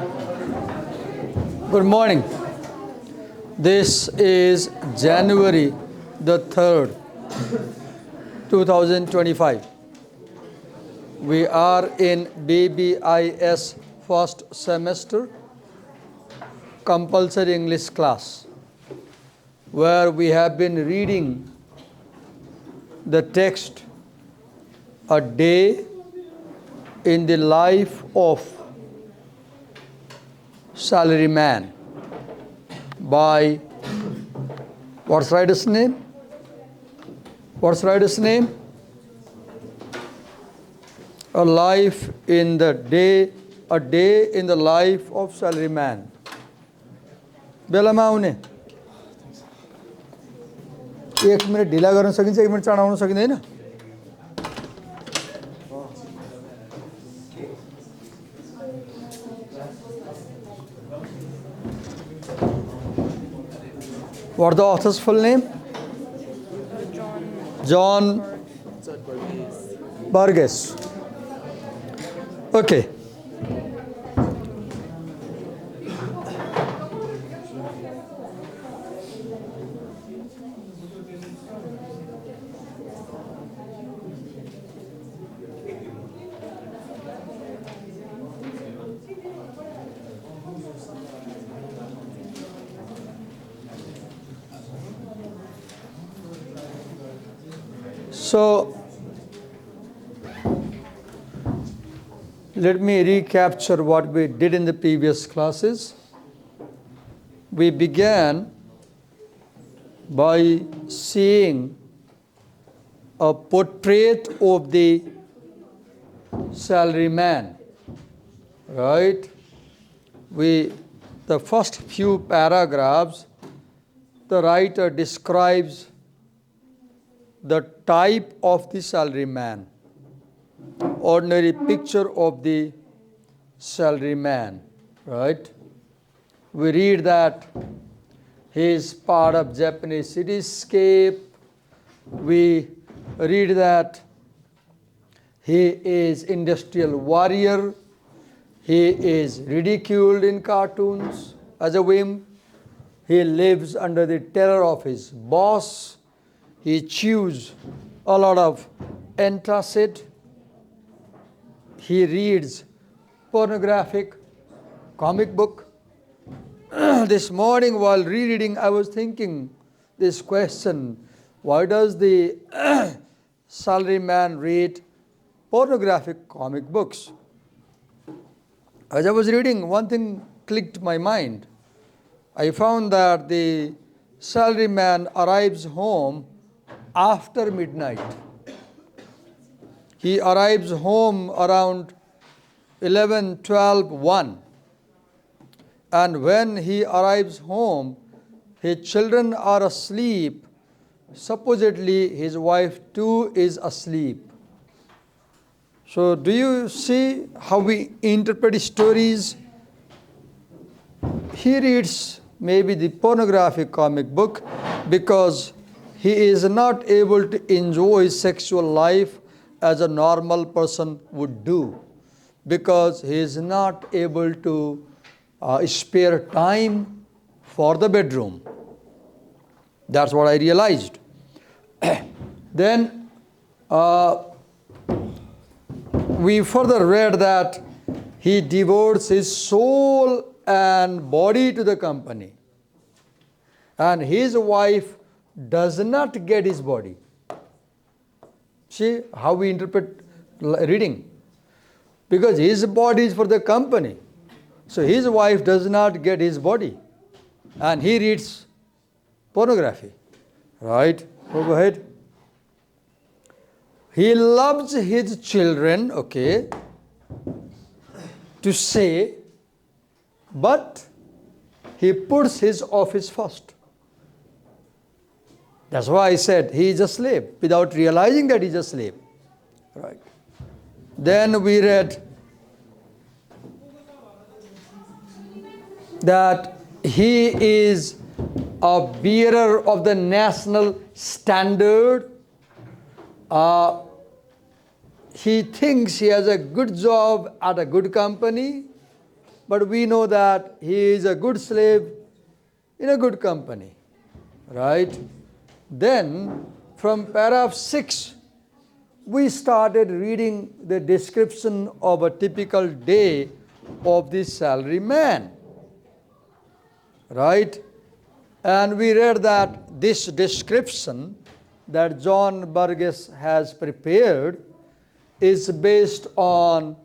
Good morning. This is January the 3rd, 2025. We are in BBIS first semester compulsory English class, where we have been reading the text A Day in the Life of Salaryman by, what's writer's name? What's writer's name? A day in the life of Salaryman. बेलामा आउने 1 minute ढिला गर्न सकिन्छ 1 minute चाँडो आउन सकिँदैन What the author's full name? John Burgess. Okay. So, let me recapture what we did in the previous classes. We began by seeing a portrait of the salaryman, right? The first few paragraphs, the writer describes the type of the salaryman, ordinary picture of the salaryman, right? We read that he is part of Japanese cityscape. We read that he is industrial warrior. He is ridiculed in cartoons as a wimp. He lives under the terror of his boss. He chews a lot of antacid. He reads pornographic comic book. This morning while rereading, I was thinking this question, why does the salaryman read pornographic comic books? As I was reading, one thing clicked my mind. I found that the salaryman arrives home after midnight. He arrives home around 11, 12, 1. And when he arrives home, his children are asleep. Supposedly, his wife too is asleep. So, do you see how we interpret stories? He reads maybe the pornographic comic book because he is not able to enjoy sexual life as a normal person would do, because he is not able to spare time for the bedroom. That's what I realized. Then we further read that he devotes his soul and body to the company, and his wife does not get his body. See how we interpret reading. Because his body is for the company. So his wife does not get his body. And he reads pornography. Right? Go ahead. He loves his children, okay, to say, but he puts his office first. That's why I said he is a slave, without realizing that he is a slave. Right. Then we read that he is a bearer of the national standard. He thinks he has a good job at a good company. but we know that he is a good slave in a good company, right? Then from paragraph 6, we started reading the description of a typical day of this salaryman, right? And we read that this description that John Burgess has prepared is based on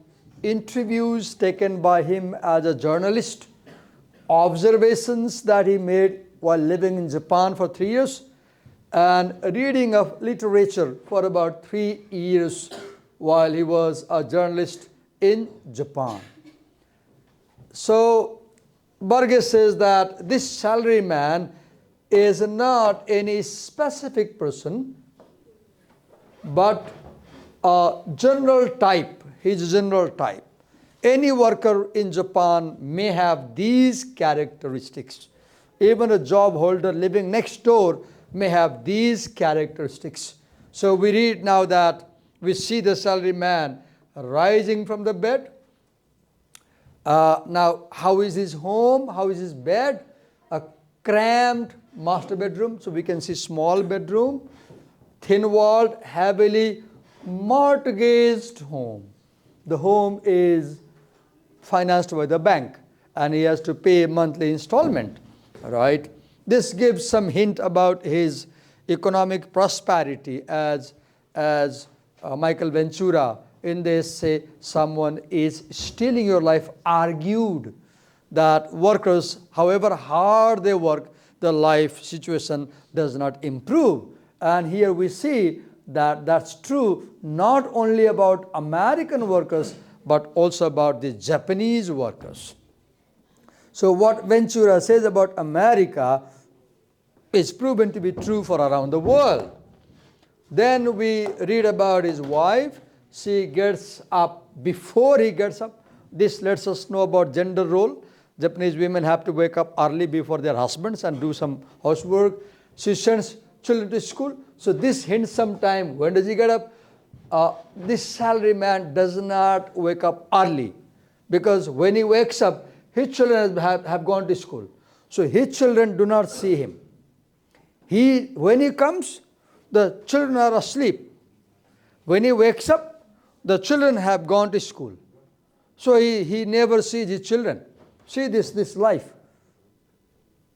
interviews taken by him as a journalist, observations that he made while living in Japan for 3 years, and reading of literature for about 3 years while he was a journalist in Japan. So Burgess says that this salaryman is not any specific person, but a general type. He's a general type. Any worker in Japan may have these characteristics. Even a job holder living next door may have these characteristics. So we read now that we see the salaryman rising from the bed. Now, how is his home? How is his bed? A cramped master bedroom, so we can see small bedroom. Thin-walled, heavily mortgaged home. The home is financed by the bank, and he has to pay a monthly installment, right? This gives some hint about his economic prosperity, as Michael Ventura in the essay, Someone is Stealing Your Life, argued that workers, however hard they work, the life situation does not improve. And here we see that that's true not only about American workers, but also about the Japanese workers. So what Ventura says about America is proven to be true for around the world. Then we read about his wife. She gets up before he gets up. This lets us know about gender role. Japanese women have to wake up early before their husbands and do some housework. She sends children to school. So this hints some time. When does he get up? This salaryman does not wake up early, because when he wakes up, his children have gone to school. So his children do not see him. When he comes, the children are asleep. When he wakes up, the children have gone to school. So he never sees his children. See this life.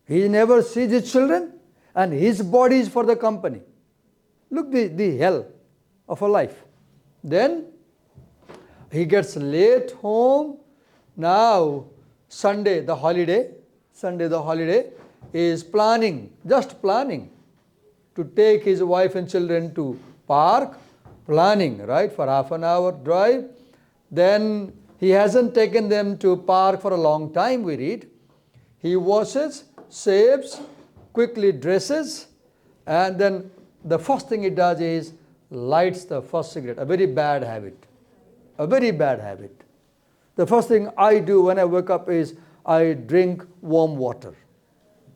He never sees his children, and his body is for the company. Look the hell of a life. Then he gets late home. Now Sunday the holiday is just planning to take his wife and children to park, planning, right, for half an hour drive. Then he hasn't taken them to park for a long time, we read. He washes, shaves, quickly dresses, and then the first thing he does is lights the first cigarette. A very bad habit. A very bad habit. The first thing I do when I wake up is I drink warm water.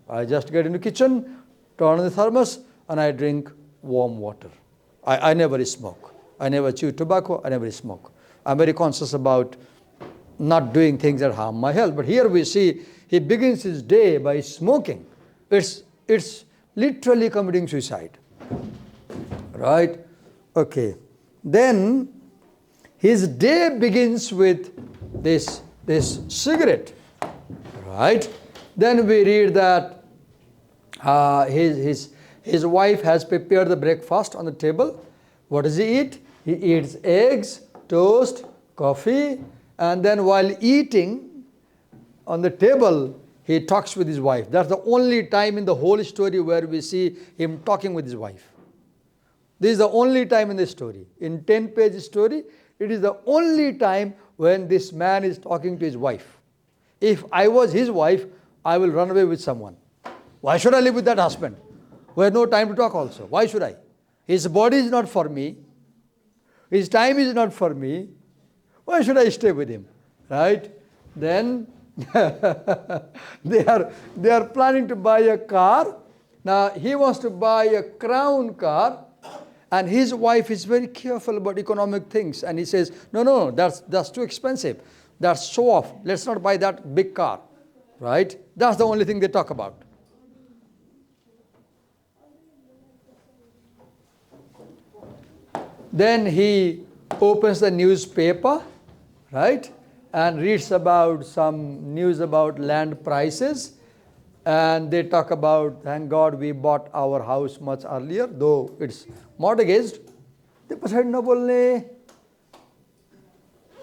I just get in the kitchen, turn on the thermos, and I drink warm water. I never smoke. I never chew tobacco. I never smoke. I'm very conscious about not doing things that harm my health. But here we see he begins his day by smoking. It's literally committing suicide. Right? Okay. Then his day begins with this cigarette. Right? Then we read that his wife has prepared the breakfast on the table. What does he eat? He eats eggs, toast, coffee, and then while eating on the table, he talks with his wife. That's the only time in the whole story where we see him talking with his wife. This is the only time in the story. In 10-page story, it is the only time when this man is talking to his wife. If I was his wife, I will run away with someone. Why should I live with that husband? We have no time to talk also. Why should I? His body is not for me. His time is not for me. Why should I stay with him? Right? Then they are planning to buy a car. Now he wants to buy a Crown car, and his wife is very careful about economic things, and he says, no, that's too expensive. That's show off. Let's not buy that big car, right? That's the only thing they talk about. Then he opens the newspaper, right, and reads about some news about land prices. And they talk about, thank God we bought our house much earlier, though it's mortgaged. त्यो पछाडि नबोल्ने,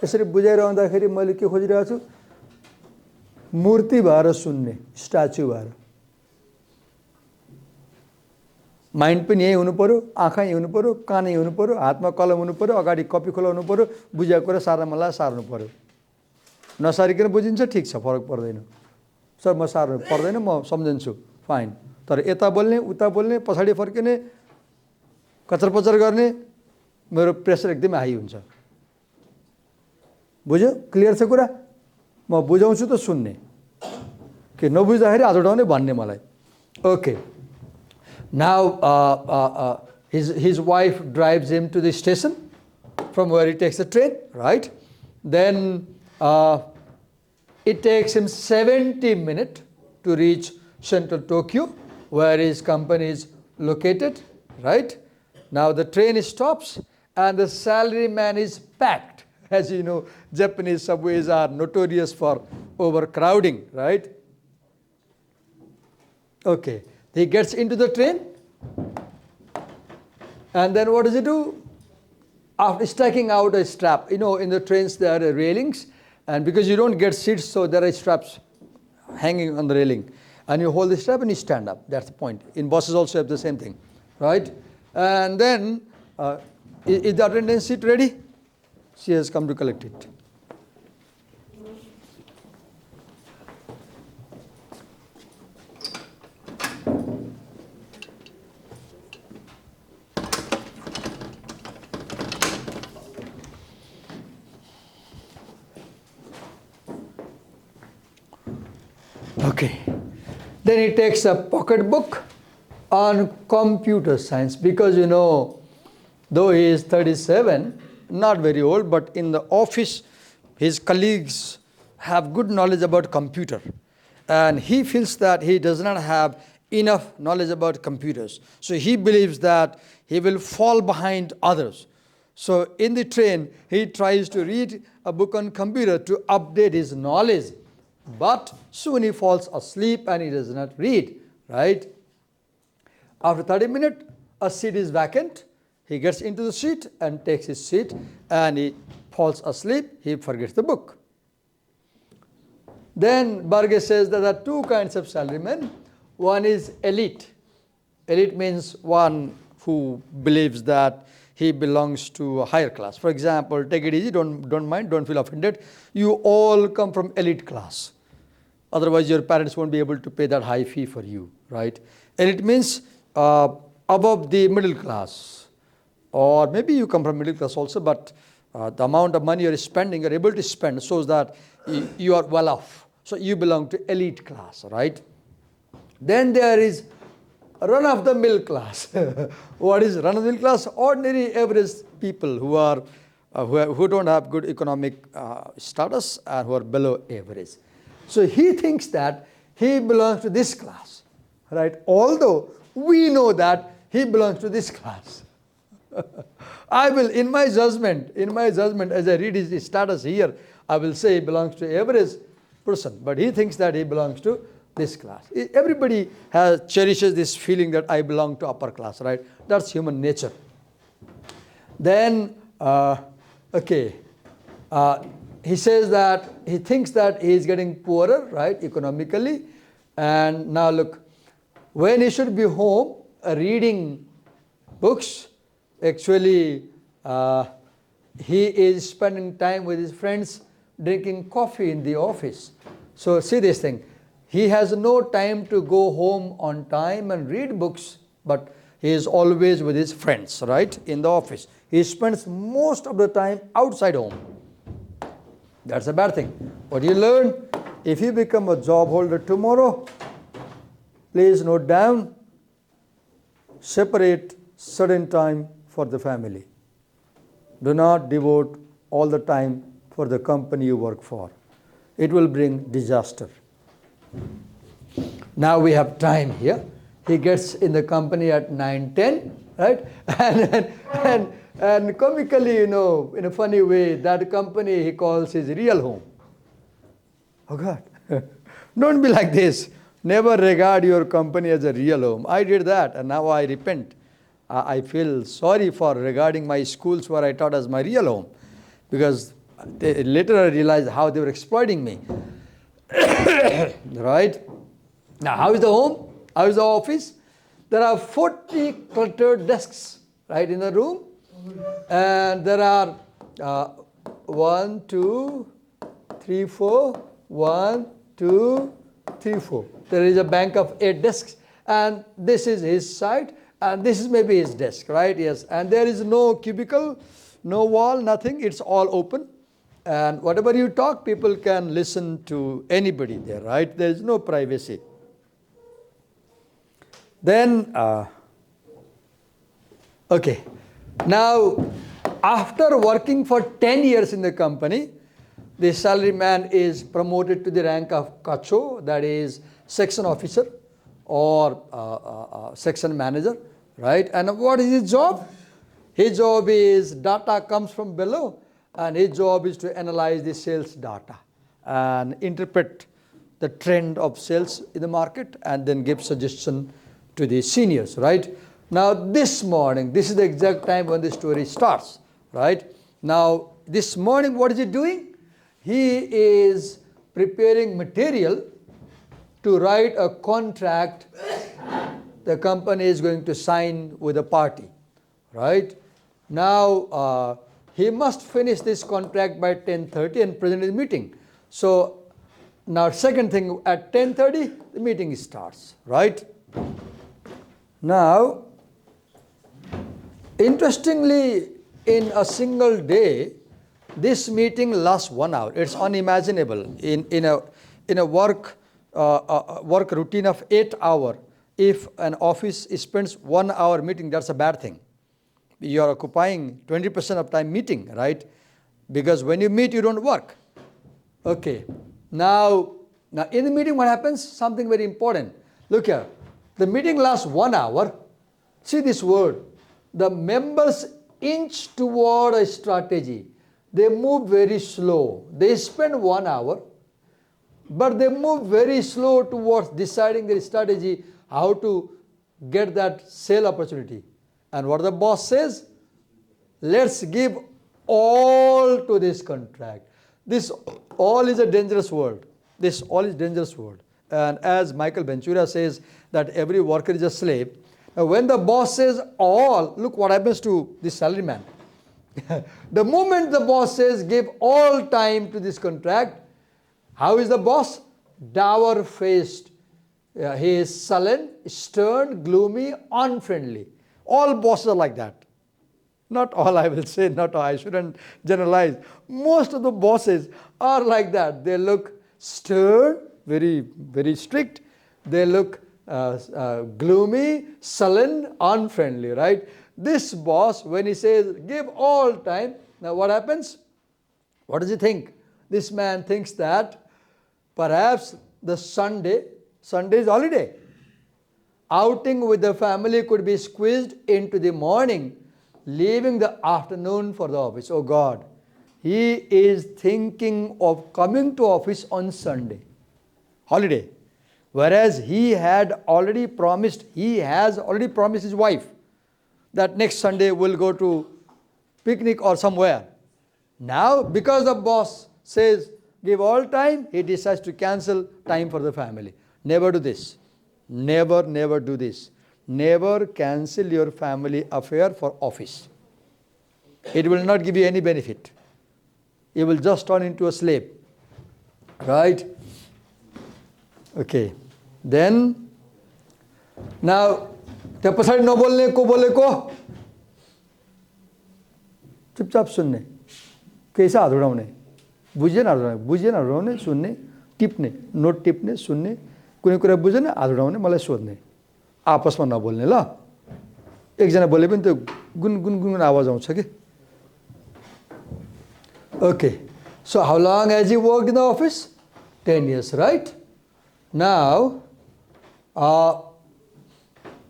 यसरी बुझाइरहँदाखेरि मैले के खोजिरहेको छु, मूर्ति भएर सुन्ने, statute भएर. माइन्ड पनि यही हुनु पर्यो, आँखा यही हुनु पर्यो, कान यही हुनु पर्यो, हातमा कलम हुनु पर्यो, अगाडि कपी खोलाउनु पर्यो, बुझेको कुरा सार्न मलाई सार्नु पर्यो. नसारिकन बुझिन्छ, ठिक छ, फरक पर्दैन. सर म सार्नु पर्दैन, म सम्झन्छु, फाइन. तर यता बोल्ने, उता बोल्ने, पछाडि फर्किने, कचरपचर गर्ने, मेरो प्रेसर एकदमै हाई हुन्छ. बुझ्यो? क्लियर छ कुरा? म बुझाउँछु त सुन्ने, के नबुझ्दाखेरि हात उठाउने भन्ने मलाई. Okay. Now his wife drives him to the station from where he takes the train, right? Then it takes him 70 minutes to reach central Tokyo, where his company is located, right? Now the train stops and the salaryman is packed. As you know, Japanese subways are notorious for overcrowding, right? Okay. He gets into the train, and then what does he do? After striking out a strap, you know, in the trains there are railings, and because you don't get seats, so there are straps hanging on the railing, and you hold the strap and you stand up. That's the point. In buses also have the same thing, right? And then, is the attendance seat ready? She has come to collect it. Okay. Then he takes a pocket book on computer science, because you know, though he is 37, not very old, but in the office his colleagues have good knowledge about computer, and he feels that he does not have enough knowledge about computers. So he believes that he will fall behind others. So in the train he tries to read a book on computer to update his knowledge. But soon he falls asleep and he does not read, right? After 30 minutes, a seat is vacant. He gets into the seat and takes his seat, and he falls asleep. He forgets the book. Then Burgess says that there are two kinds of salarymen. One is elite. Elite means one who believes that he belongs to a higher class. For example, take it easy, don't mind, don't feel offended. You all come from elite class. Otherwise, your parents won't be able to pay that high fee for you, right? Elite means above the middle class. Or maybe you come from middle class also, but the amount of money you're spending, you're able to spend, shows that you are well off. So you belong to elite class, right? Then there is run-of-the-mill class. What is run-of-the-mill class? Ordinary average people who are who don't have good economic status and who are below average. So he thinks that he belongs to this class, right? Although we know that he belongs to this class. I will, in my judgment, as I read his status here, I will say he belongs to average person, but he thinks that he belongs to this class. Everybody cherishes this feeling that I belong to upper class, right? That's human nature. Then, he says that he thinks that he is getting poorer, right, economically. And now look, when he should be home reading books, actually he is spending time with his friends drinking coffee in the office. So see this thing. He has no time to go home on time and read books, but he is always with his friends, right, in the office. He spends most of the time outside home. That's a bad thing. What you learn, if you become a job holder tomorrow, please note down, separate certain time for the family. Do not devote all the time for the company you work for. It will bring disaster. Now we have time here. He gets in the company at 9:10, right? And comically, in a funny way, that company he calls his real home. Oh God, don't be like this. Never regard your company as a real home. I did that and now I repent. I feel sorry for regarding my schools where I taught as my real home, because later I realized how they were exploiting me. Right? Now, how is the home? How is the office? There are 40 cluttered desks, right, in the room. And there are 1, 2, 3, 4. 1, 2, 3, 4. There is a bank of 8 desks. And this is his side. And this is maybe his desk, right? Yes. And there is no cubicle, no wall, nothing. It's all open. And whatever you talk, people can listen to anybody there, right? There is no privacy. Then, okay. Now, after working for 10 years in the company, the salaryman is promoted to the rank of kacho, that is section officer or section manager, right? And what is his job? His job is data comes from below, and his job is to analyze the sales data and interpret the trend of sales in the market and then give suggestion to the seniors, right? Now this morning, this is the exact time when the story starts, right? Now this morning, what is he doing? He is preparing material to write a contract the company is going to sign with a party, right? Now he must finish this contract by 10:30 and present his meeting. So now second thing, at 10:30 the meeting starts, right? Now, interestingly, in a single day, this meeting lasts 1 hour. It's unimaginable in a work routine of 8 hours. If an office spends 1 hour meeting, that's a bad thing. You are occupying 20% of time meeting, right? Because when you meet, you don't work. Okay. Now in the meeting, what happens? Something very important. Look here. The meeting lasts 1 hour. See this word. The members inch toward a strategy. They move very slow. They spend 1 hour, but they move very slow towards deciding their strategy, how to get that sale opportunity. And what the boss says? Let's give all to this contract. This all is a dangerous word. This all is dangerous word. And as Michael Ventura says, that every worker is a slave. Now, when the boss says all, look what happens to this salaryman. The moment the boss says give all time to this contract, how is the boss? Dour-faced. He is sullen, stern, gloomy, unfriendly. All bosses are like that. Not all, I will say, not all. I shouldn't generalize. Most of the bosses are like that. They look stern, very, very strict. They look gloomy, sullen, unfriendly, right? This boss, when he says, give all time, now what happens? What does he think? This man thinks that perhaps the Sunday is holiday. Outing with the family could be squeezed into the morning, leaving the afternoon for the office. Oh God, he is thinking of coming to office on Sunday, holiday. Whereas he has already promised his wife that next Sunday we'll go to picnic or somewhere. Now, because the boss says give all time, he decides to cancel time for the family. Never do this. Never do this. Never cancel your family affair for office. It will not give you any benefit. You will just turn into a slave. Right? Okay. Then, now, त्या पछाडि नबोल्ने को बोलेको चुपचाप सुन्ने कैसा हात उडाउने बुझेन हराउने सुन्ने टिप्ने नोट टिप्ने सुन्ने कुनै कुरा बुझेन हात उडाउने मलाई सोध्ने आपसमा नबोल्ने ल एकजना बोले पनि त्यो गुन गुन गुन आवाज आउँछ के okay So how long has he worked in the office? 10 years, right? Now,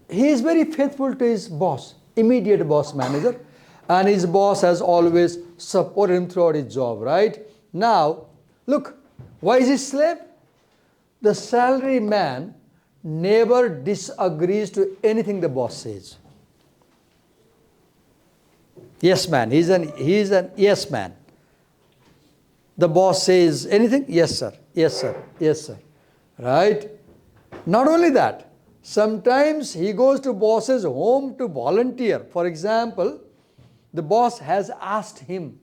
he is very faithful to his boss, immediate boss manager, and his boss has always supported him throughout his job, right? Now, look, why is he slave? The salary man never disagrees to anything the boss says. Yes man, he's an yes man. The boss says anything, yes sir, yes sir, yes sir, right? Not only that, sometimes he goes to boss's home to volunteer. For example, the boss has asked him,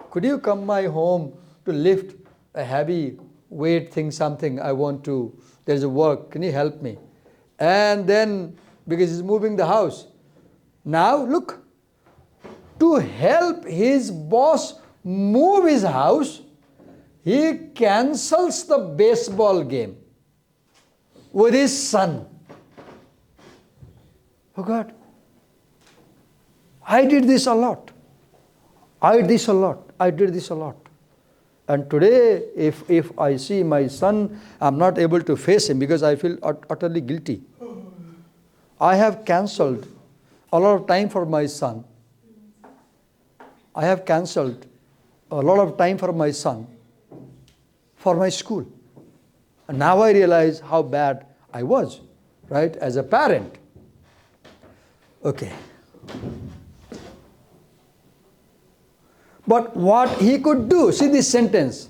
could you come my home to lift a heavy weight thing, something I want to, there's a work, can you help me? And then, because he's moving the house, now look, to help his boss move his house, he cancels the baseball game with his son. Oh God, I did this a lot. I did this a lot. And today, if I see my son, I'm not able to face him because I feel utterly guilty. I have cancelled a lot of time for my son. I have cancelled a lot of time for my son for my school. And now I realize how bad I was, right, as a parent. Okay. But what he could do, see this sentence.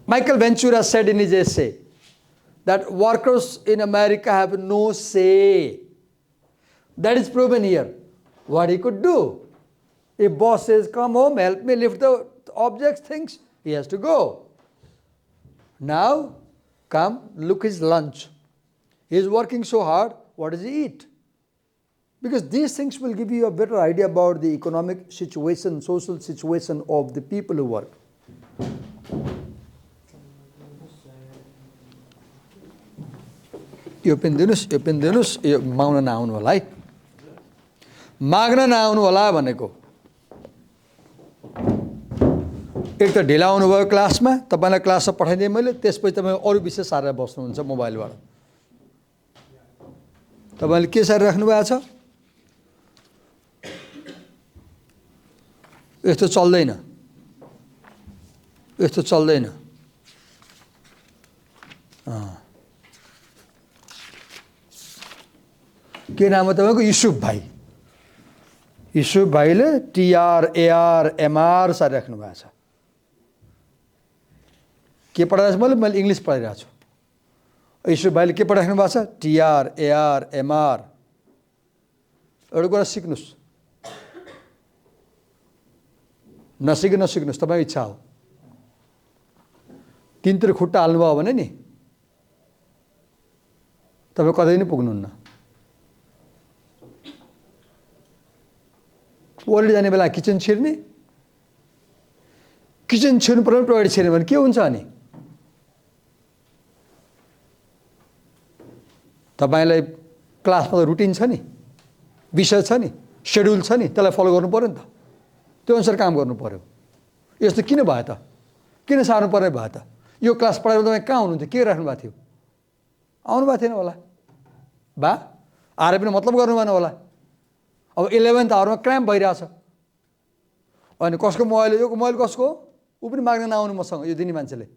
Michael Ventura said in his essay that workers in America have no say. That is proven here. What he could do. If boss says, come home, help me lift the objects, things, he has to go. Now, come, look his lunch. He is working so hard, what does he eat? Because these things will give you a better idea about the economic situation, social situation of the people who work. यो पिन्दिनुस् यो माग्न नआउनु होला है माग्न नआउनु होला भनेको एक त ढिला आउनुभयो क्लासमा तपाईलाई क्लासमा पठाइदिएँ मैले त्यसपछि तपाईँ अरू विषय सारेर बस्नुहुन्छ मोबाइलबाट तपाईले के सारेर राख्नु भएको छ यस्तो चल्दैन के नाम हो तपाईको युसुफ भाइले TRARMR सारेर राख्नु भएको छ के पढाइरहेको छु मैले इङ्ग्लिस पढाइरहेको छु युसुफ भाइले के पढाइराख्नु भएको छ TRARMR एउटा कुरा सिक्नुस् नसिक्नुस् तपाईको इच्छा हो तिनतिर खुट्टा हाल्नुभयो भने नि तपाईँ कतै पनि पुग्नुहुन्न टोइलेट जाने बेला किचन छिर्ने किचन छिर्नु पर्यो टोइलेट छिर्ने भने के हुन्छ अनि तपाईलाई क्लासमा रुटिन छ नि विषय छ नि शेड्युल छ नि त्यसलाई फलो गर्नु पर्यो नि त त्यो अनुसार काम गर्नु पर्यो यस्तो किन भयो त किन सार्नु पर्ने भयो त यो क्लास पढाएर तपाईँ कहाँ हुनुहुन्थ्यो के राख्नु भएको थियो आउनु भएको थिएन होला बा आएर पनि मतलब गर्नु भएन होला अब 11th आवरमा क्राम्प भइरहेछ अनि कसको मोबाइल यो मोबाइल कसको हो उ पनि माग्न नआउनु मसँग यो दिने मान्छेले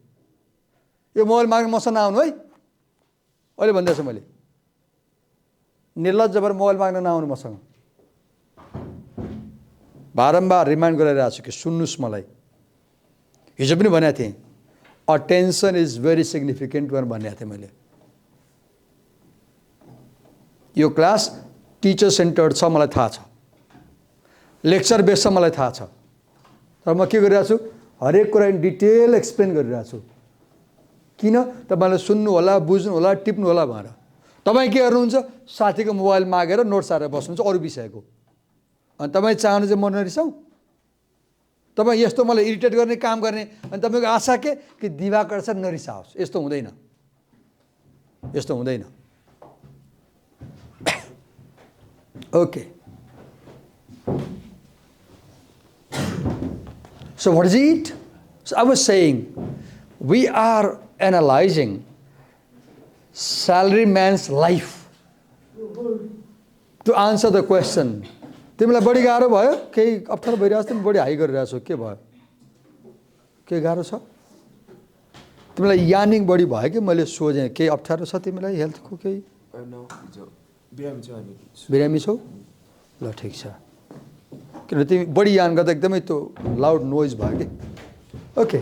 यो मोबाइल माग्न मसँग नआउनु है अहिले भन्दैछु मैले निर्लज्ज भएर मोबाइल माग्न नआउनु मसँग बारम्बार रिमाइन्ड गरिरहेको छु कि सुन्नुस् मलाई हिजो पनि भनेको थिएँ अटेन्सन इज भेरी सिग्निफिकेन्ट भनेको थिएँ मैले यो क्लास टिचर सेन्टर्ड छ मलाई थाहा छ लेक्चर बेस छ मलाई थाहा छ तर म के गरिरहेको छु हरेक कुरा इन डिटेल एक्सप्लेन गरिरहेको छु किन तपाईले सुन्नु होला बुझ्नु होला टिप्नु होला भनेर तपाईँ के गर्नुहुन्छ साथीको मोबाइल मागेर नोट्स हालेर बस्नुहुन्छ अरू विषयको अनि तपाईँ चाहनु चाहिँ म नरिसाउँ तपाईँ यस्तो मलाई इरिटेट गर्ने काम गर्ने अनि तपाईँको आशा के दिवाकर सर नरिसाओस् यस्तो हुँदैन okay So what is it? So I was saying, we are analyzing salaryman's life to answer the question. तिमीलाई बढी गाह्रो भयो केही अप्ठ्यारो भइरहेछ तिमी बढी हाई गरिरहेछौ के भयो के गाह्रो छ तिमीलाई यानिङ बढी भयो कि मैले सोझेँ केही अप्ठ्यारो छ तिमीलाई हेल्थको केही बिरामी छौ ल ठिक छ किन तिमी बढी यान गर्दा एकदमै त्यो लाउड नोइज भयो कि okay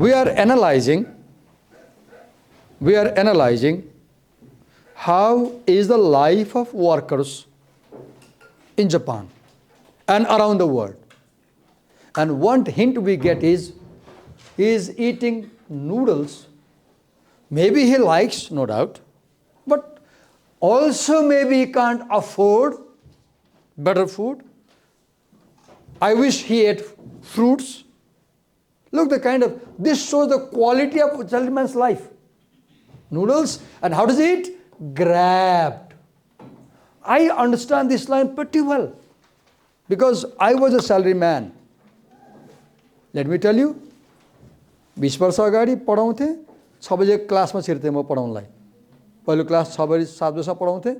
we are analyzing how is the life of workers in Japan and around the world. And one hint we get is he is eating noodles. Maybe he likes, no doubt, but also maybe he can't afford better food. I wish he ate fruits. Look, this shows the quality of salaryman's life. Noodles, and how does he eat? Grabbed. I understand this line pretty well because I was a salaryman. Let me tell you, 20 वर्ष अगाडि पढाउँथे 6 बजे क्लासमा छिर्थे म पढाउनलाई पहिलो class 6 बजे 7 बजेसम्म पढाउँथे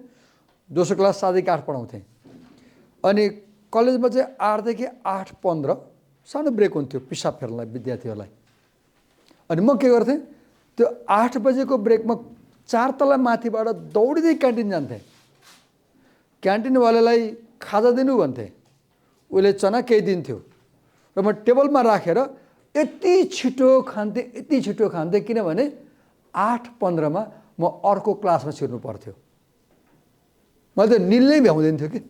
दोस्रो class 7 देखि 8 पढाउँथे अनि कलेजमा चाहिँ 8 देखि 8:15 सानो ब्रेक हुन्थ्यो पिसाब फेर्नलाई विद्यार्थीहरूलाई अनि म के गर्थेँ त्यो 8 बजेको ब्रेकमा 4 तला माथिबाट दौडिँदै क्यान्टिन जान्थे क्यान्टिनवालालाई खाजा दिनु भन्थे उले चना केही दिन्थ्यो र म टेबलमा राखेर यति छिटो खान्थे किनभने 8:15 मा म अर्को क्लासमा छिर्नु पर्थ्यो मैले त निल्नै भ्याउँदैन थियो कि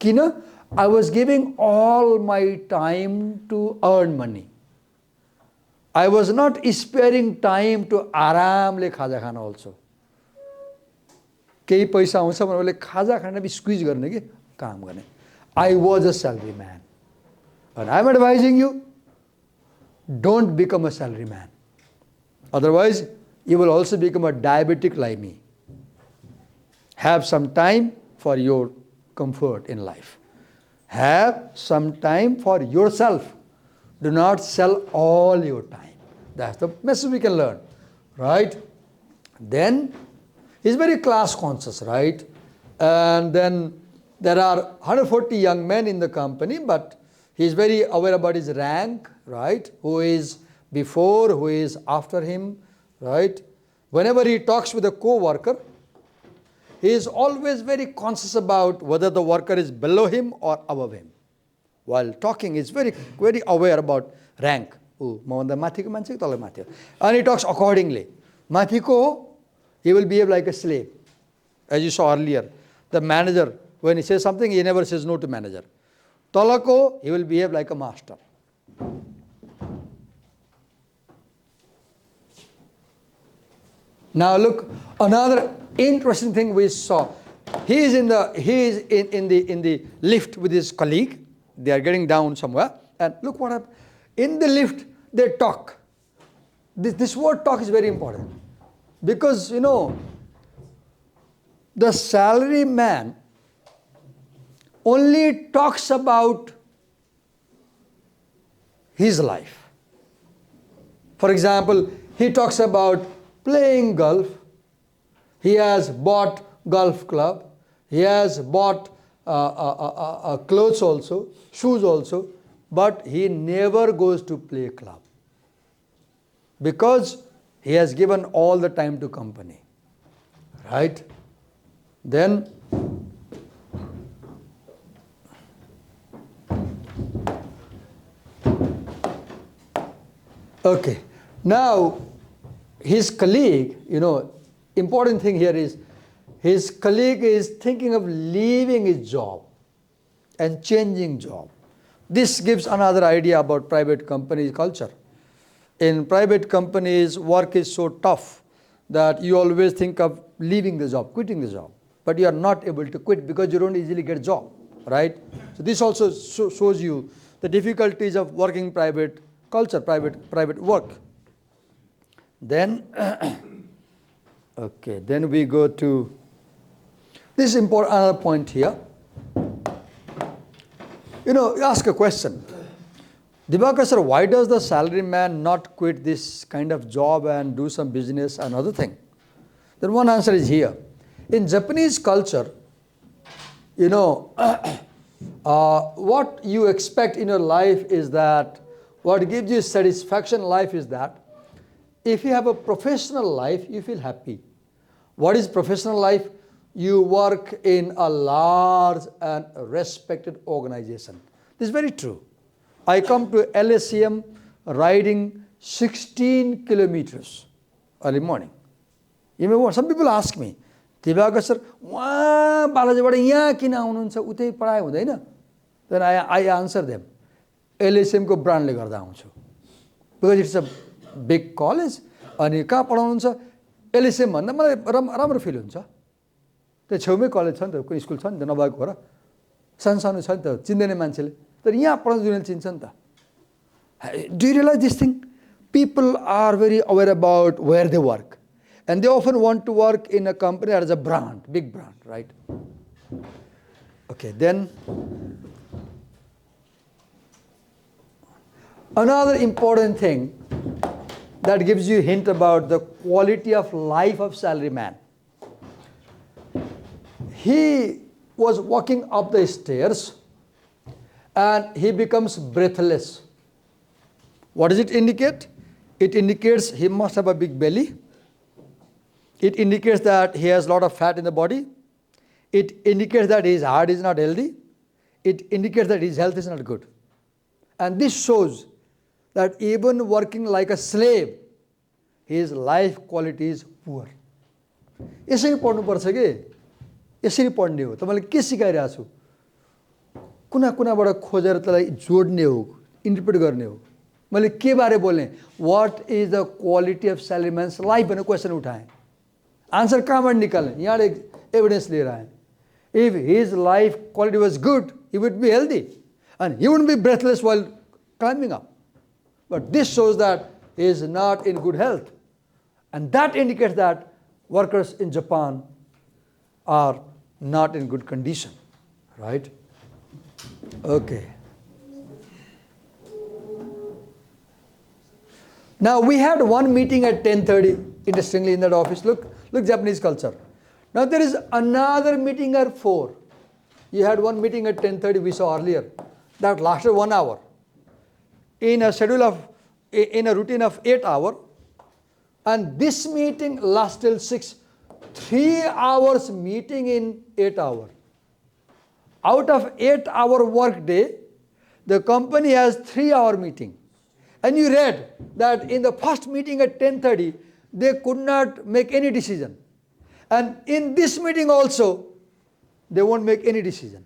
किन I was giving all my time to earn money. I was not sparing time to आरामले खाजा खान also. केही पैसा आउँछ भने मैले खाजा खान भी स्क्विज गर्ने के काम गर्ने. I was a salary man. And I am advising you, don't become a salary man. Otherwise, you will also become a diabetic like me. Have some time for your comfort in life. Have some time for yourself. Do not sell all your time. That's the message we can learn, right? Then he's very class conscious, right? And then there are 140 young men in the company, but he's very aware about his rank, right? Who is before, who is after him, right? Whenever he talks with a co-worker, he is always very conscious about whether the worker is below him or above him. While talking, he is very, very aware about rank. And he talks accordingly. Mathiko, he will behave like a slave. As you saw earlier, the manager, when he says something, he never says no to manager. Talako, he will behave like a master. Now look, another interesting thing we saw. He is in the lift with his colleague. They are getting down somewhere, and look what happened. In the lift, they talk. This word "talk" is very important because the salary man only talks about his life. For example, he talks about playing golf. He has bought golf club. He has bought clothes also, shoes also, but he never goes to play club because he has given all the time to company, right? Then okay, now his colleague, important thing here is his colleague is thinking of leaving his job and changing job. This gives another idea about private company culture. In private companies, work is so tough that you always think of leaving the job, quitting the job. But you are not able to quit because you don't easily get a job, right? So this also shows you the difficulties of working private culture, private work. Then, okay, then we go to this important another point here. Ask a question. Dibakar sir, why does the salaryman not quit this kind of job and do some business and other thing? Then one answer is here. In Japanese culture, what you expect in your life is that, what gives you satisfaction in life is that, if you have a professional life, you feel happy. What is professional life? You work in a large and respected organization. This is very true. I come to LSCM riding 16 kilometers early morning. You know what? Some people ask me, Dibakar sir, wah Balajiबाट यहाँ किन आउनुहुन्छ उतै पढाइ हुँदैन? Then I answer them, LSM को ब्रान्डले गर्दा आउँछु. Because it's a big college. अनि कहाँ पढाउनुहुन्छ? LSM भन्दा मलाई राम्रो फिल हुन्छ. त्यो छेउमै कलेज छ नि त, कुनै स्कुल छ नि त, नभएको हो र. सानो छ नि त, चिन्दैन मान्छेले. तर यहाँ पढाउनु जुनेले चिन्छ नि त. Do you realize this thing? People are very aware about where they work. And they often want to work in a company that is a brand, big brand, right? Okay, then another important thing that gives you a hint about the quality of life of salaryman. He was walking up the stairs and he becomes breathless. What does it indicate? It indicates he must have a big belly. It indicates that he has a lot of fat in the body. It indicates that his heart is not healthy. It indicates that his health is not good. And this shows that even working like a slave, his life quality is poor. यसरी पढ्नुपर्छ के? यसरी पढ्ने हो. तपाईले के सिकाइरहेको छु? कुना-कुनाबाट खोजेर त्यसलाई जोड्ने हो, इन्टरप्रेट गर्ने हो. मैले के बारे बोल्ने? What is the quality of salaryman's life भन्ने क्वेशन उठाएँ. आन्सर कहाँबाट निकाल्ने? यहाँबाट एभिडेन्स लिएर आएँ. If his life quality was good, he would be healthy and he wouldn't be breathless while climbing up. But this shows that he is not in good health. And that indicates that workers in Japan are not in good condition, right? Okay. Now we had one meeting at 10:30, interestingly, in that office. Look Japanese culture. Now there is another meeting at 4. You had one meeting at 10:30 we saw earlier. That lasted 1 hour. In a routine of 8 hours. And this meeting lasts till 6. 3 hours meeting in 8 hours. Out of 8-hour work day, the company has 3-hour meeting. And you read that in the first meeting at 10:30, they could not make any decision. And in this meeting also, they won't make any decision.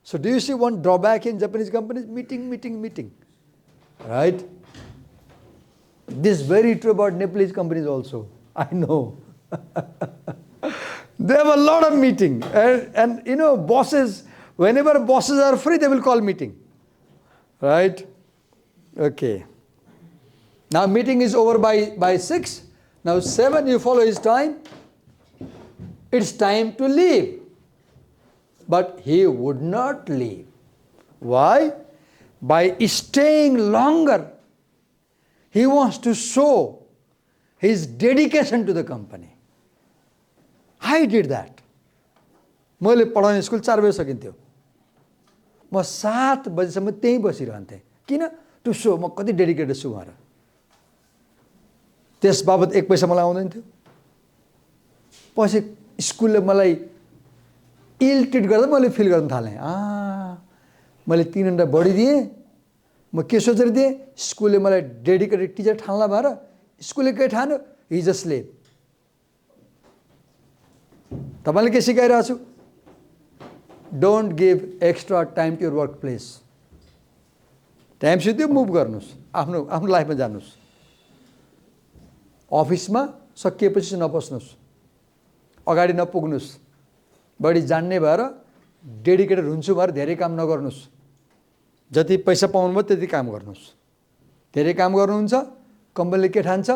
So do you see one drawback in Japanese companies? Meeting. Right? This is very true about Nepalese companies also. I know. They have a lot of meeting. And bosses, whenever bosses are free, they will call meeting. Right? Okay. Now meeting is over by 6. Now 7, you follow his time. It's time to leave. But he would not leave. Why? By staying longer, he wants to show his dedication to the company. I did that. मैले पढाउने school 4 बजे सकिन्थ्यो. म 7 बजेसम्म त्यही बसिरहन्थेँ. किन? To सो म कति डेडिकेटेड छु भनेर. त्यस बाबत 1 पैसा मलाई आउँदैन थियो. पछि स्कुलले मलाई इल ट्रिट गर्दा मैले फिल गर्न थालेँ. मैले 3 घण्टा बढी दिएँ. म के सोचेर दिएँ? स्कुलले मलाई डेडिकेटेड टिचर ठान्ला भएर स्कुलले के ठान्यो? He is a slave. तपाईले के सिकाइरहेको छु? Don't give extra time to your work place. Time सिधै मुभ गर्नुस्, आफ्नो लाइफमा जानुस्. अफिसमा सकिएपछि नपस्नुस्, अगाडि नपुग्नुस्. बढी जान्ने भएर डेडिकेटेड हुन्छु भएर धेरै काम नगर्नुस्. जति पैसा पाउनुभयो त्यति काम गर्नुस्. धेरै काम गर्नुहुन्छ, कम्पनीले के ठान्छ?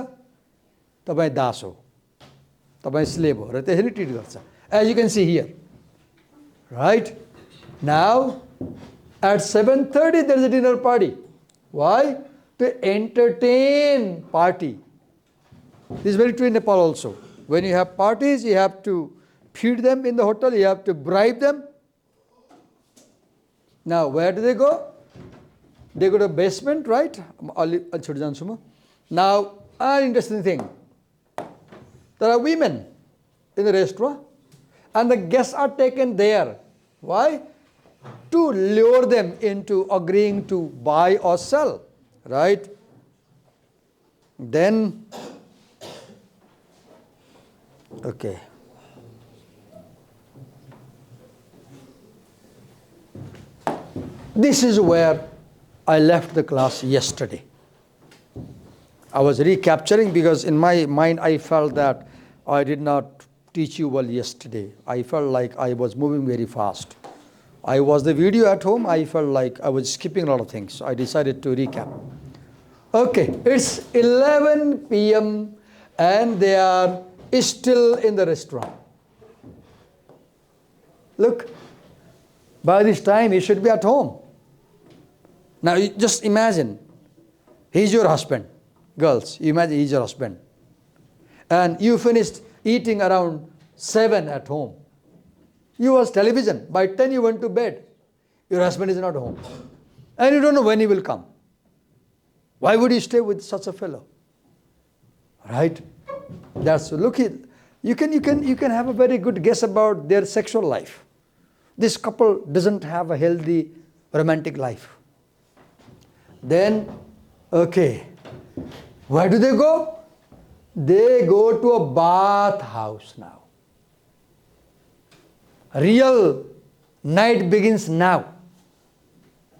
तपाईँ दास हो, तपाईँ स्लेभ हो र त्यसरी ट्रिट गर्छ. As you can see here, right? Now, At 7:30 there is a dinner party. Why? To entertain party. This is very true in Nepal also. When you have parties, you have to feed them in the hotel, you have to bribe them. Now, where do they go? They go to the basement, right? Now, an interesting thing. There are women in the restaurant, and the guests are taken there. Why? To lure them into agreeing to buy or sell, right? Then, okay. This is where I left the class yesterday. I was recapturing because in my mind I felt that I did not teach you well yesterday. I felt like I was moving very fast. I watched the video at home. I felt like I was skipping a lot of things. So I decided to recap. Okay, it's 11 p.m. and they are still in the restaurant. Look, by this time he should be at home. Now you just imagine, he's your husband. Girls, you imagine he's your husband. And you finished eating around 7 at home. You watched television. By 10 you went to bed. Your husband is not home. And you don't know when he will come. Why would you stay with such a fellow? Right? That's, look, you can have a very good guess about their sexual life. This couple doesn't have a healthy romantic life. Then, okay, where do they go? They go to a bath house now. Real night begins now.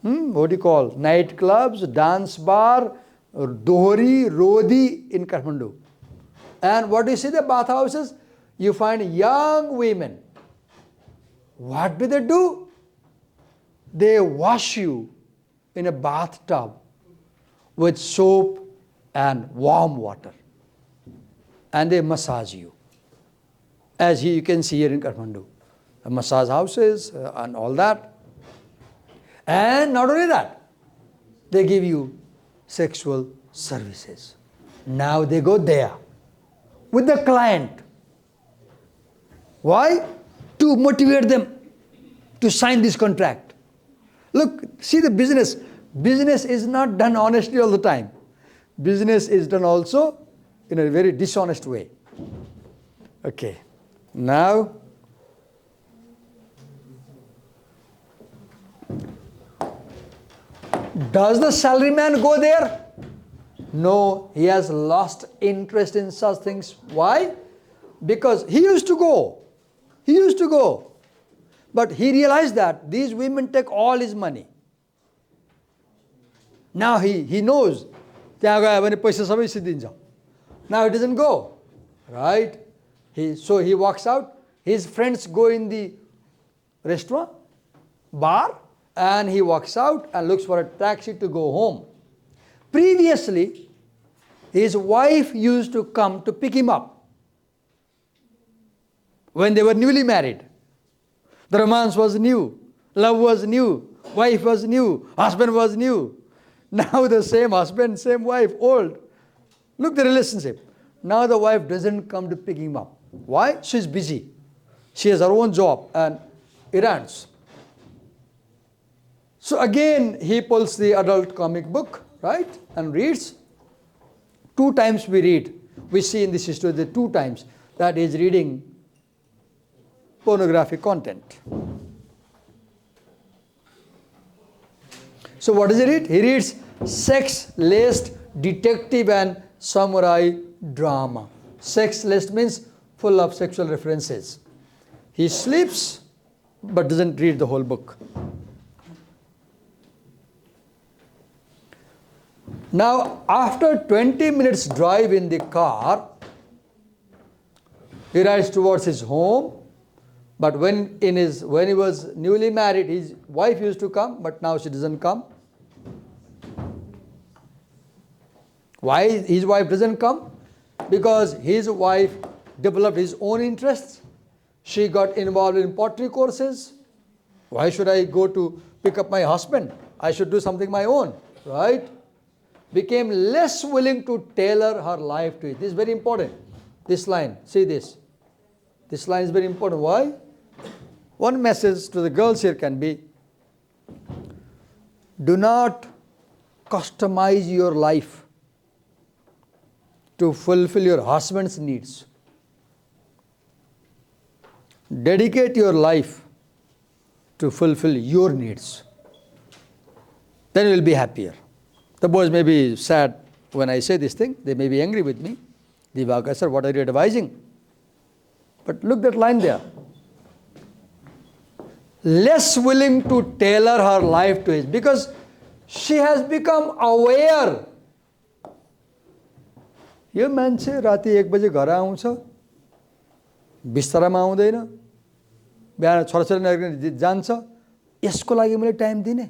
What do you call? Night clubs, dance bar, dohri, rodi in Kathmandu. And what do you see the bathhouses? You find young women. What do? They wash you in a bathtub with soap and warm water. And they massage you. As you can see here in Kathmandu. Massage houses and all that. And not only that, they give you sexual services. Now they go there with the client. Why? To motivate them to sign this contract. Look, see the business. Business is not done honestly all the time. Business is done also in a very dishonest way. Okay. Now, does the salaryman go there? No, he has lost interest in such things. Why? Because he used to go. He used to go. But he realized that these women take all his money. Now he knows. Now he doesn't go. Right? So he walks out. His friends go in the restaurant, bar, and he walks out and looks for a taxi to go home. Previously, his wife used to come to pick him up when they were newly married. The romance was new, love was new, wife was new, husband was new. Now the same husband, same wife, old. Look the relationship. Now the wife doesn't come to pick him up. Why? She's busy. She has her own job and errands. So again, he pulls the adult comic book, right, and reads. 2 times we read. We see in this history the 2 times that he is reading pornographic content. So what does he read? He reads sex-laced detective and samurai drama. Sex-laced means full of sexual references. He sleeps but doesn't read the whole book. Now, after 20 minutes drive in the car, he rides towards his home. But when he was newly married, his wife used to come, but now she doesn't come. Why his wife doesn't come? Because his wife developed his own interests. She got involved in pottery courses. Why should I go to pick up my husband. I should do something my own, right? Became less willing to tailor her life to it. This is very important. This line, see this. This line is very important. Why? One message to the girls here can be, do not customize your life to fulfill your husband's needs. Dedicate your life to fulfill your needs. Then you will be happier. The boys may be sad when I say this thing. They may be angry with me. Divakar sir, what are you advising? But look that line there. Less willing to tailor her life to his, because she has become aware. यो मान्छे राति 1 बजे घर आउँछ, बिस्तरामा आउँदैन, बिहान छोराछोरी जान्छ, यसको लागि मैले टाइम दिने,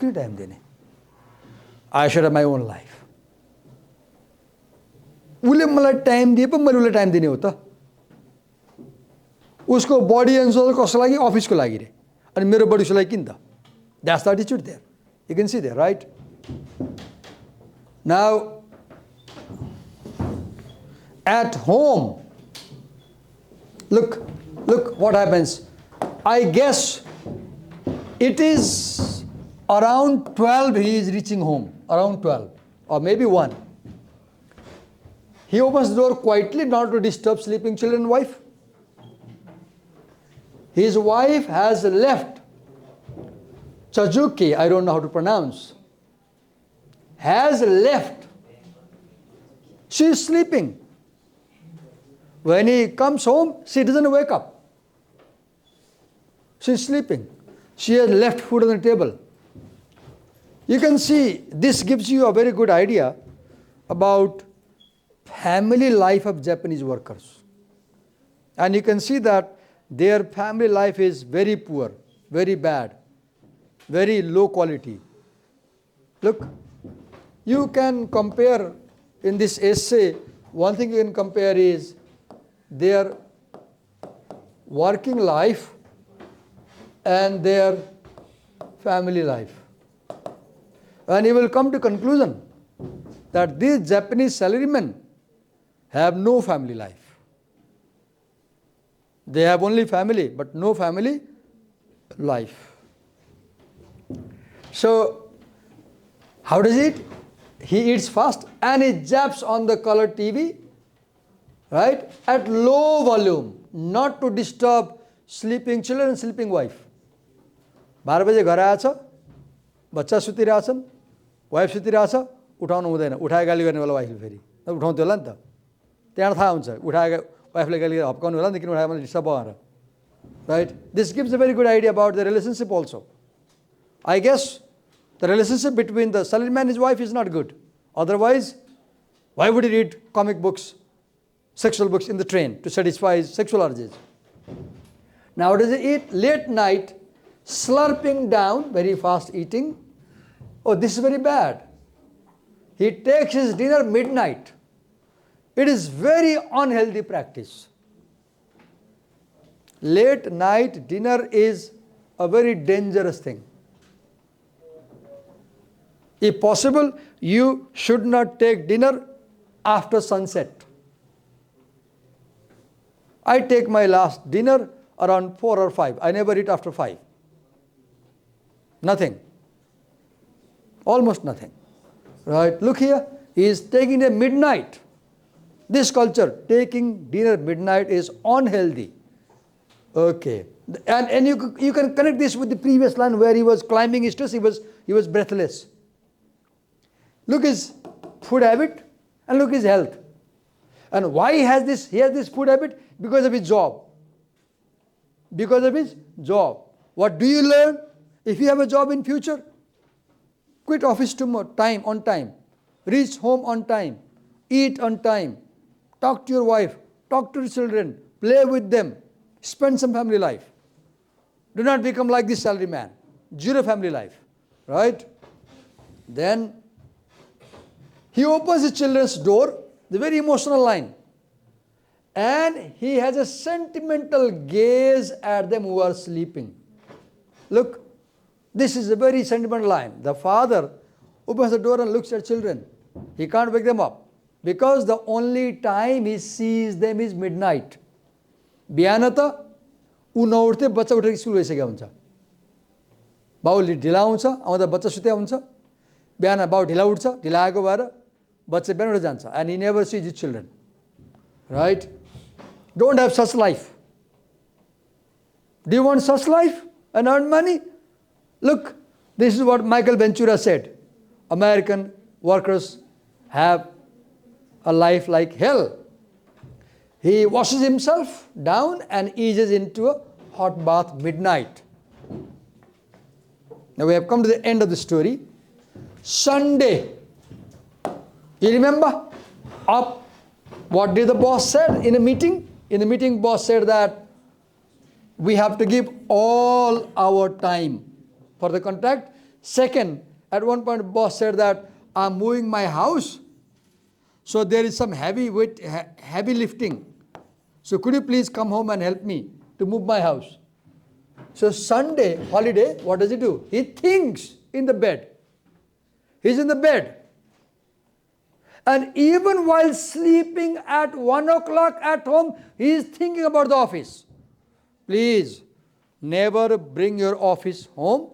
किन टाइम दिने? I should have my own life. उसले मलाई टाइम दिए पनि मैले उसलाई टाइम दिने हो त. उसको बडी एन्ड सोल कसको लागि? अफिसको लागि रे. अनि मेरो बडी उसको लागि किन त? That's the attitude there. You can see there, right? Now, at home, look what happens. I guess it is around 12 he is reaching home, around 12 or maybe 1. He opens the door quietly, not to disturb sleeping children and wife. His wife has left. Chajuki, I don't know how to pronounce, has left. She is sleeping. When he comes home, she doesn't wake up. She is sleeping. She has left food on the table. You can see this gives you a very good idea about family life of Japanese workers. And you can see that their family life is very poor, very bad, very low quality. Look, you can compare in this essay, one thing you can compare is their working life and their family life. And you will come to conclusion that these Japanese salarymen have no family life. They have only family, but no family life. So, how does he eat? He eats fast and he zaps on the color TV, right, at low volume, not to disturb sleeping children and sleeping wife. 12 बजे घर आएछ, बच्चा सुतिरहेछन्, wife सुतिरहेछ, उठाउनु हुँदैन, उठाए गाली गर्ने वाला वाइफले फेरि उठाउँथ्यो होला नि त. त्यहाँ थाहा हुन्छ, उठाए वाइफले गाली हप्काउनु होला नि, किन उठाए भने डिस्टर्ब भएर. Right? This gives a very good idea about the relationship also. I guess the relationship between the salaryman and his wife is not good. Otherwise, why would he read comic books, sexual books in the train to satisfy his sexual urges? Now, does he eat late night, slurping down, very fast eating? Oh, this is very bad. He takes his dinner midnight. It is very unhealthy practice. Late night dinner is a very dangerous thing. If possible, you should not take dinner after sunset. I take my last dinner around 4 or 5. I never eat after 5. Nothing. Almost nothing. Right? Look here. He is taking a midnight. This culture, taking dinner midnight is unhealthy. Okay. And you can connect this with the previous line where he was climbing his stairs, he was breathless. Look his food habit and look his health. And why he has this food habit? Because of his job. Because of his job. What do you learn? If you have a job in future, quit office on time, reach home on time, eat on time, talk to your wife, talk to your children, play with them, spend some family life. Do not become like this salaryman. Zero family life. Right? Then he opens his children's door, the very emotional line. And he has a sentimental gaze at them who are sleeping. Look, This is a very sentimental line. The father opens the door and looks at children. He can't wake them up because the only time he sees them is midnight. बिहान त ऊ नउठ्थे बच्चा उठेर school गइसकेको हुन्छ। बाउले ढिला आउँछ, आउँदा बच्चा सुत्या हुन्छ। बिहान बाउ ढिला उठ्छ, ढिला आएको भएर बच्चा बिहान उठेर जान्छ। And he never sees his children. Right? Don't have such life. Do you want such life and earn money? Look, this is what Michael Ventura said. American workers have a life like hell. He washes himself down and eases into a hot bath midnight. Now we have come to the end of the story. Sunday. You remember? Up. What did the boss said in a meeting? In the meeting, boss said that we have to give all our time for the contract. Second, at one point, boss said that I'm moving my house. So there is some heavy lifting. So could you please come home and help me to move my house? So Sunday, holiday, what does he do? He thinks in the bed. He's in the bed. And even while sleeping at 1 o'clock at home, he is thinking about the office. Please, never bring your office home.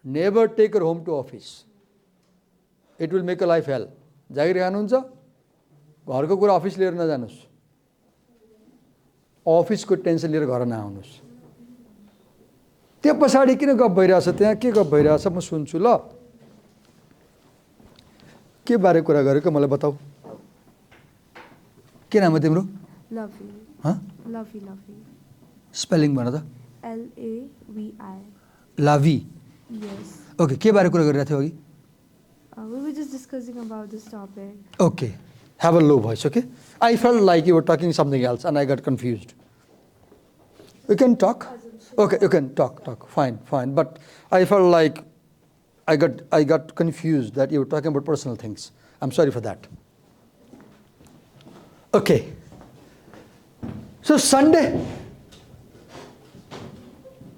Never take your home to office. It will make your life hell. जागिर खानुहुन्छ घरको कुरा office लिएर नजानुस् अफिसको tension लिएर घर नआउनुस् त्यो पछाडी किन गफ भइराछ त्यहाँ के गफ भइराछ म सुन्छु ल के बारे कुरा गरेको मलाई बताऊ के नाम हो तिम्रो लभी ह लभी लभी स्पेलिङ भन त LAVI लाभी yes ओके के बारे कुरा गरिरहेथ्यौ अघि we were just discussing about this topic. Okay. Have a low voice, okay? I felt like you were talking something else and I got confused. You can talk? Okay, you can talk. Fine. But I felt like I got confused that you were talking about personal things. I'm sorry for that. Okay. So Sunday,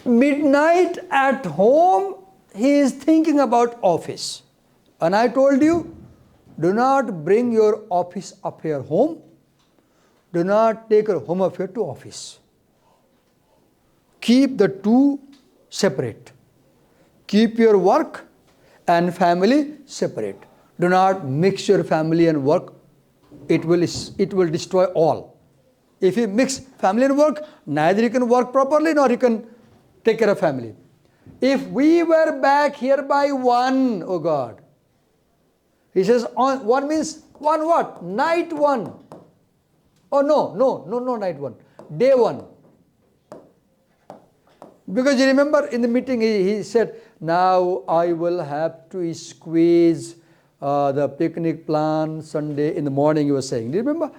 midnight at home, he is thinking about office. And I told you, do not bring your office affair home. Do not take your home affair to office. Keep the two separate. Keep your work and family separate. Do not mix your family and work. It will destroy all. If you mix family and work, neither you can work properly nor you can take care of family. If we were back here by 1, oh God. He says, on 1 means 1 what? Night 1. Oh no, night 1. Day 1. Because you remember in the meeting he said, now I will have to squeeze the picnic plan Sunday in the morning, he was saying. Do you remember?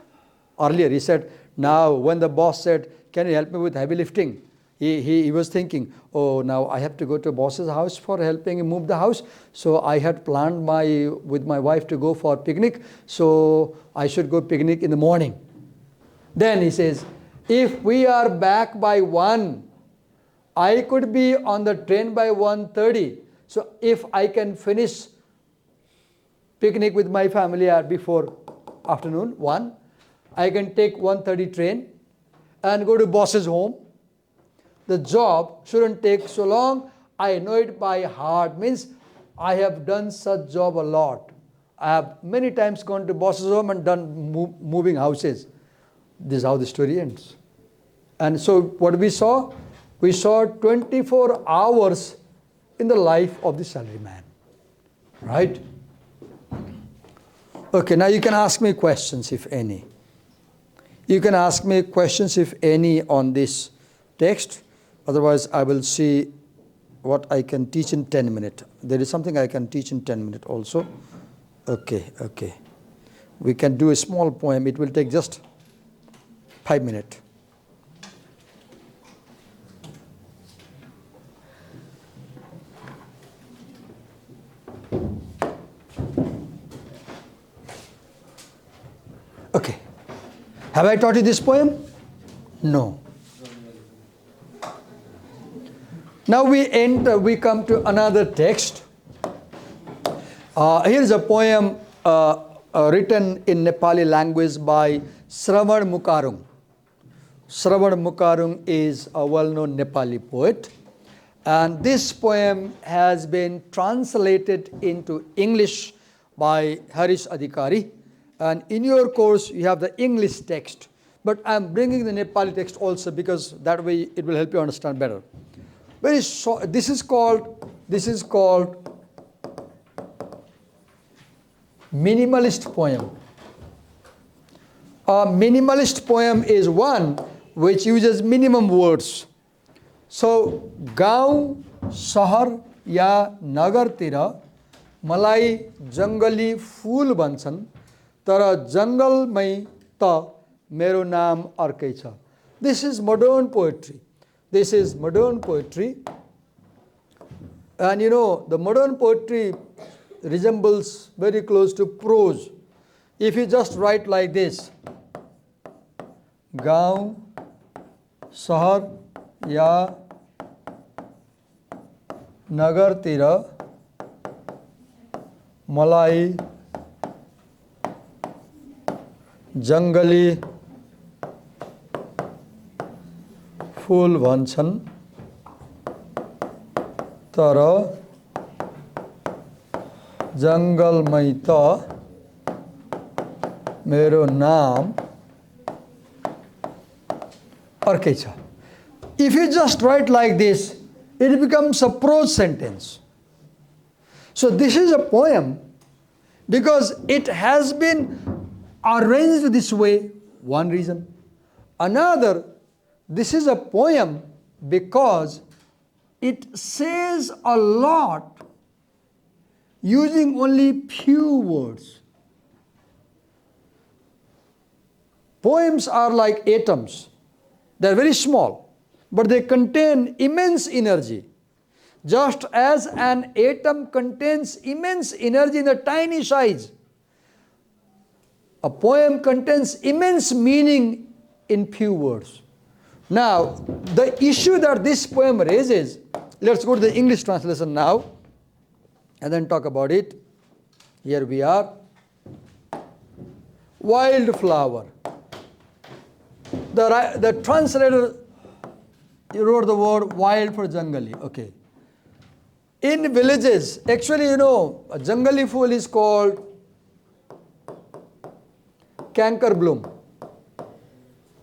Earlier he said, now when the boss said, can you help me with heavy lifting? He was thinking, oh, now I have to go to boss's house for helping him move the house. So I had planned with my wife to go for picnic. So I should go picnic in the morning. Then he says, if we are back by 1, I could be on the train by 1:30. So if I can finish picnic with my family before afternoon 1, I can take 1:30 train and go to boss's home. The job shouldn't take so long. I know it by heart. Means I have done such job a lot. I have many times gone to boss's home and done moving houses. This is how the story ends. And so what we saw? We saw 24 hours in the life of the salaryman. Right? Okay, now you can ask me questions if any. You can ask me questions if any on this text. Otherwise, I will see what I can teach in 10 minutes. There is something I can teach in 10 minutes also. Okay. We can do a small poem. It will take just 5 minutes. Okay. Have I taught you this poem? No. Now we come to another text. Here's a poem written in Nepali language by Shravan Mukarung. Shravan Mukarung is a well-known Nepali poet. And this poem has been translated into English by Harish Adhikari. And in your course, you have the English text. But I'm bringing the Nepali text also because that way it will help you understand better. Very short. This is called minimalist poem. A minimalist poem is one which uses minimum words. So, गाउँ, सहर या नगरतिर मलाई जङ्गली फूल भन्छन् तर जङ्गलमै त मेरो नाम अर्कै छ. This is modern poetry. This is modern poetry. And you know, the modern poetry resembles very close to prose. If you just write like this, गाउँ, सहर या नगरतिर मलाई जङ्गली फूल भन्छन् तर जङ्गलमै त मेरो नाम अर्कै छ. If you just write like this, it becomes a prose sentence. So this is a poem because it has been arranged this way, one reason. Another, this is a poem because it says a lot using only few words. Poems are like atoms. They're very small, but they contain immense energy. Just as an atom contains immense energy in a tiny size, a poem contains immense meaning in few words. Now, the issue that this poem raises, let's go to the English translation now, and then talk about it. Here we are. Wildflower. The translator wrote the word wild for jangali. Okay. In villages, actually, you know, a jangali fool is called canker bloom.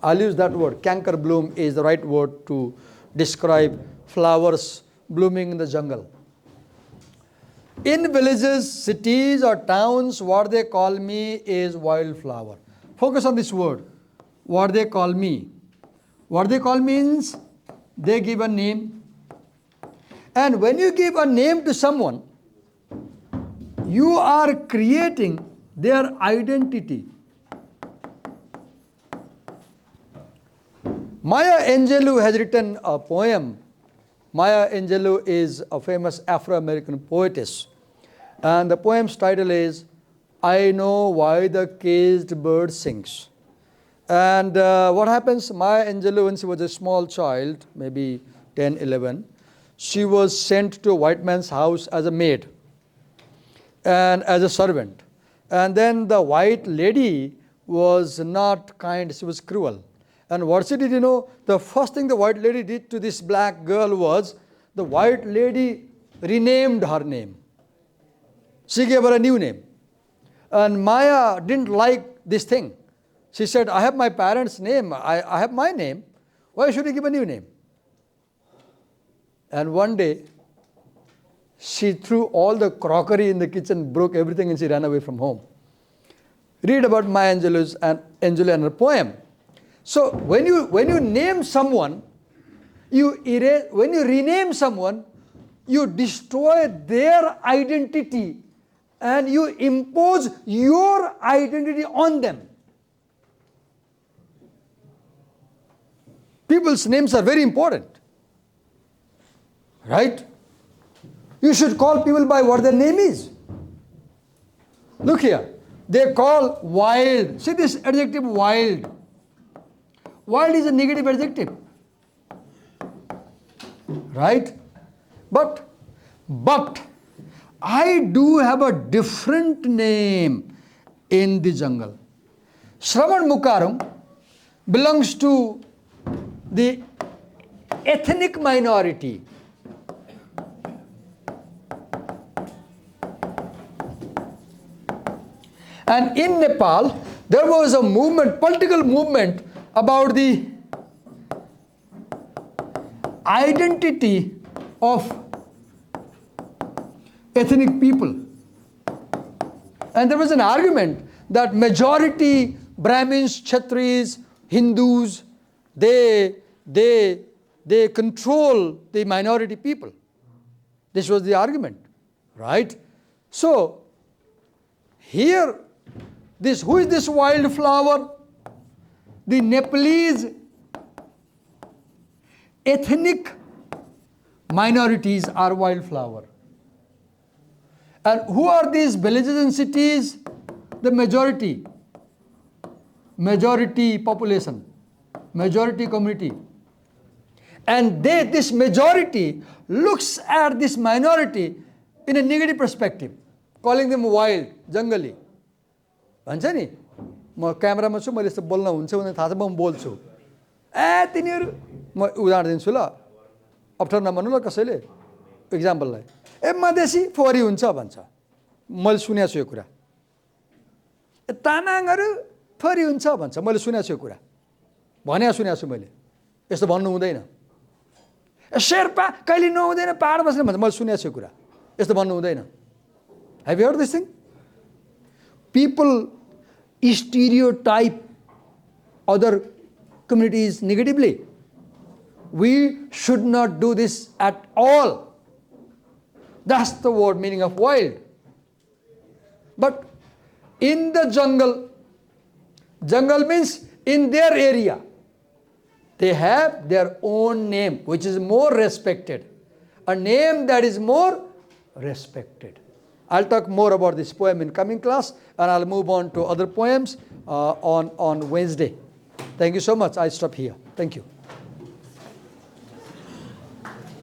I'll use that word. Canker bloom is the right word to describe flowers blooming in the jungle. In villages, cities or towns, what they call me is wildflower. Focus on this word. What they call me. What they call means they give a name. And when you give a name to someone, you are creating their identity. Maya Angelou has written a poem. Maya Angelou is a famous Afro-American poetess. And the poem's title is, I Know Why the Caged Bird Sings. And what happens, Maya Angelou, when she was a small child, maybe 10, 11, she was sent to a white man's house as a maid and as a servant. And then the white lady was not kind, she was cruel. And what she did, you know, the first thing the white lady did to this black girl was, the white lady renamed her name. She gave her a new name. And Maya didn't like this thing. She said, I have my parents' name, I have my name. Why should I give a new name? And one day, she threw all the crockery in the kitchen, broke everything, and she ran away from home. Read about Maya Angelou and her poem. So when you name someone, when you rename someone, you destroy their identity and you impose your identity on them. People's names are very important, right? You should call people by what their name is. Look here, they call wild. See this adjective wild. Wild is a negative adjective, right? But I do have a different name in the jungle. Shravan Mukaram belongs to the ethnic minority. And in Nepal, there was a movement, political movement, about the identity of ethnic people. And there was an argument that majority Brahmins, Kshatris, Hindus, they control the minority people. This was the argument, right? So, here, who is this wildflower? The Nepalese ethnic minorities are wildflower. And who are these villages and cities? The majority population, majority community. And this majority looks at this minority in a negative perspective, calling them wild, jungly. भन्छ नि म क्यामेरामा छु मैले यस्तो बोल्न हुन्छ भने थाहा छ म बोल्छु तिनीहरू म उदाहरण दिन्छु ल अप्ठ्यारो नमान्नु ल कसैले एक्जाम्पललाई मधेसी फोहोरी हुन्छ भन्छ मैले सुनेको छु यो कुरा तामाङहरू फोहोरी हुन्छ भन्छ मैले सुनेको छु यो कुरा भनेको सुनेको छु मैले यस्तो भन्नु हुँदैन शेर्पा कहिले नहुँदैन पहाड बस्ने भन्छ मैले सुनेको छु यो कुरा यस्तो भन्नु हुँदैन Have you heard this thing? People stereotype other communities negatively. We should not do this at all. That's the word meaning of wild. But in the jungle means in their area, they have their own name, which is more respected. A name that is more respected. I'll talk more about this poem in coming class, and I'll move on to other poems on Wednesday. Thank you so much. I stop here. Thank you.